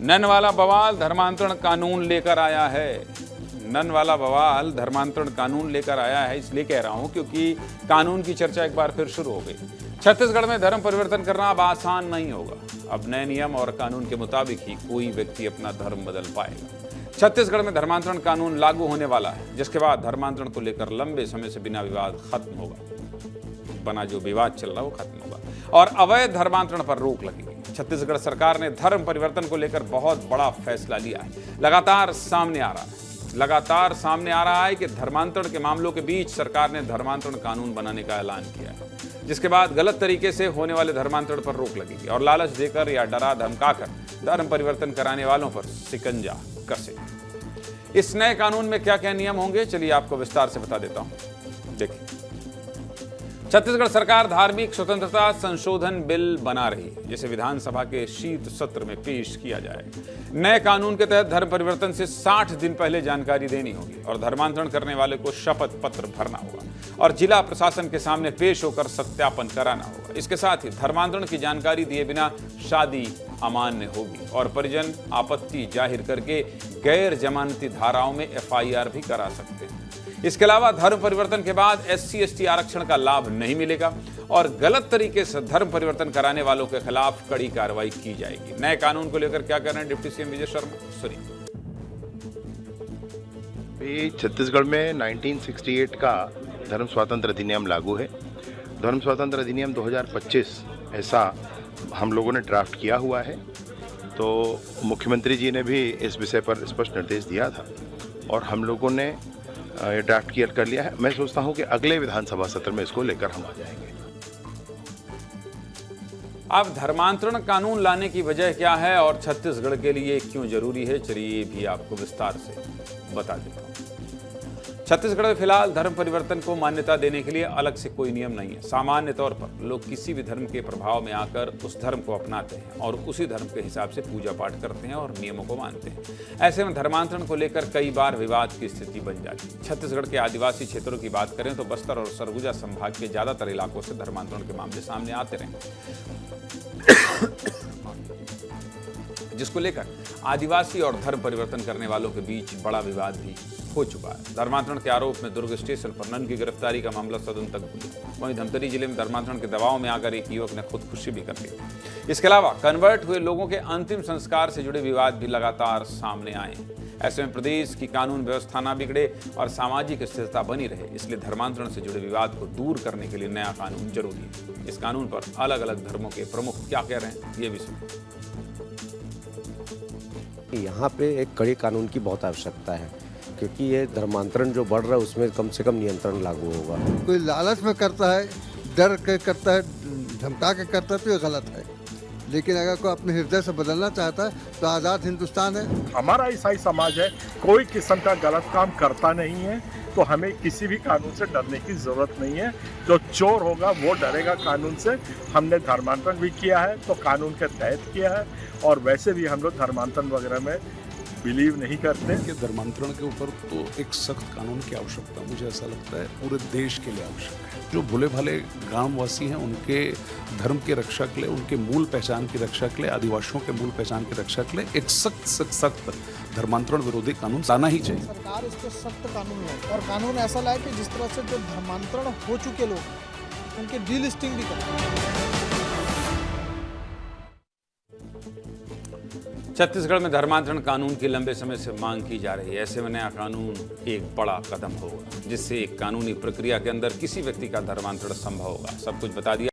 None वाला बवाल धर्मांतरण कानून लेकर आया है। नन वाला बवाल धर्मांतरण कानून लेकर आया है, इसलिए कह रहा हूं क्योंकि कानून की चर्चा एक बार फिर शुरू हो गई। छत्तीसगढ़ में धर्म परिवर्तन करना अब आसान नहीं होगा। अब नए नियम और कानून के मुताबिक ही कोई व्यक्ति अपना धर्म बदल पाएगा। छत्तीसगढ़ में धर्मांतरण कानून लागू होने वाला है, जिसके बाद धर्मांतरण को लेकर लंबे समय से बिना विवाद खत्म होगा। बना जो विवाद चल रहा है वो खत्म होगा और अवैध धर्मांतरण पर रोक लगेगी। छत्तीसगढ़ सरकार ने धर्म परिवर्तन को लेकर बहुत बड़ा फैसला लिया है। लगातार सामने आ रहा है कि धर्मांतरण के मामलों के बीच सरकार ने धर्मांतरण कानून बनाने का ऐलान किया है, जिसके बाद गलत तरीके से होने वाले धर्मांतरण पर रोक लगेगी और लालच देकर या डरा धमकाकर धर्म परिवर्तन कराने वालों पर शिकंजा कसे। इस नए कानून में क्या क्या नियम होंगे, चलिए आपको विस्तार से बता देता हूं। देखिए, छत्तीसगढ़ सरकार धार्मिक स्वतंत्रता संशोधन बिल बना रही है, जिसे विधानसभा के शीत सत्र में पेश किया जाएगा। नए कानून के तहत धर्म परिवर्तन से 60 दिन पहले जानकारी देनी होगी और धर्मांतरण करने वाले को शपथ पत्र भरना होगा और जिला प्रशासन के सामने पेश होकर सत्यापन कराना होगा। इसके साथ ही धर्मांतरण की जानकारी दिए बिना शादी अमान्य होगी और परिजन आपत्ति जाहिर करके गैर जमानती धाराओं में FIR भी करा सकते हैं। इसके अलावा धर्म परिवर्तन के बाद SC/ST आरक्षण का लाभ नहीं मिलेगा और गलत तरीके से धर्म परिवर्तन कराने वालों के खिलाफ कड़ी कार्रवाई की जाएगी। नए कानून को लेकर क्या कह रहे हैं डिप्टी CM विजय शर्मा, सुनिए। छत्तीसगढ़ में 1968 का धर्म स्वातंत्र अधिनियम लागू है। धर्म स्वातंत्र अधिनियम 2025 ऐसा हम लोगों ने ड्राफ्ट किया हुआ है, तो मुख्यमंत्री जी ने भी इस विषय पर स्पष्ट निर्देश दिया था और हम लोगों ने ये ड्राफ्ट क्लियर कर लिया है। मैं सोचता हूं कि अगले विधानसभा सत्र में इसको लेकर हम आ जाएंगे। अब धर्मांतरण कानून लाने की वजह क्या है और छत्तीसगढ़ के लिए क्यों जरूरी है, चलिए ये भी आपको विस्तार से बता देता हूं। छत्तीसगढ़ में फिलहाल धर्म परिवर्तन को मान्यता देने के लिए अलग से कोई नियम नहीं है। सामान्य तौर पर लोग किसी भी धर्म के प्रभाव में आकर उस धर्म को अपनाते हैं और उसी धर्म के हिसाब से पूजा पाठ करते हैं और नियमों को मानते हैं। ऐसे में धर्मांतरण को लेकर कई बार विवाद की स्थिति बन जाती है। छत्तीसगढ़ के आदिवासी क्षेत्रों की बात करें तो बस्तर और सरगुजा संभाग के ज्यादातर इलाकों से धर्मांतरण के मामले सामने आते रहे, जिसको लेकर आदिवासी और धर्म परिवर्तन करने वालों के बीच बड़ा विवाद भी हो चुका है। धर्मांतरण के आरोप में दुर्ग स्टेशन पर नन की गिरफ्तारी का मामला सदन तक पहुंचा। वहीं धमतरी जिले में धर्मांतरण के दबाव में आकर एक युवक ने खुदकुशी भी कर ली। इसके अलावा कन्वर्ट हुए लोगों के अंतिम संस्कार से जुड़े विवाद भी लगातार सामने आए। ऐसे में प्रदेश की कानून व्यवस्था न बिगड़े और सामाजिक स्थिरता बनी रहे, इसलिए धर्मांतरण से जुड़े विवाद को दूर करने के लिए नया कानून जरूरी है। इस कानून पर अलग अलग धर्मों के प्रमुख क्या कह रहे हैं, ये भी सुनिए। यहाँ पे एक कड़े कानून की बहुत आवश्यकता है, क्योंकि ये धर्मांतरण जो बढ़ रहा है उसमें कम से कम नियंत्रण लागू होगा। कोई लालच में करता है, डर के करता है, धमका के करता है तो ये गलत है। लेकिन अगर कोई अपने हृदय से बदलना चाहता है तो आज़ाद हिंदुस्तान है। हमारा ईसाई समाज है, कोई किस्म का गलत काम करता नहीं है, तो हमें किसी भी कानून से डरने की जरूरत नहीं है। जो चोर होगा वो डरेगा कानून से। हमने धर्मांतरण भी किया है तो कानून के तहत किया है और वैसे भी हम लोग धर्मांतरण वगैरह में बिलीव नहीं करते। कि धर्मांतरण के ऊपर तो एक सख्त कानून की आवश्यकता मुझे ऐसा लगता है पूरे देश के लिए आवश्यक है। जो भोले भाले ग्रामवासी हैं उनके धर्म की रक्षा के लिए, उनके मूल पहचान की रक्षा के लिए, आदिवासियों के मूल पहचान की रक्षा के लिए एक सख्त धर्मांतरण विरोधी कानून लाना ही चाहिए। सरकार इस पर सख्त कानून लाए और कानून ऐसा लाए कि जिस तरह से जो धर्मांतरण हो चुके लोग उनके डीलिस्टिंग भी करें। छत्तीसगढ़ में धर्मांतरण कानून की लंबे समय से मांग की जा रही है। ऐसे में नया कानून एक बड़ा कदम होगा, जिससे एक कानूनी प्रक्रिया के अंदर किसी व्यक्ति का धर्मांतरण संभव होगा। सब कुछ बता दिया।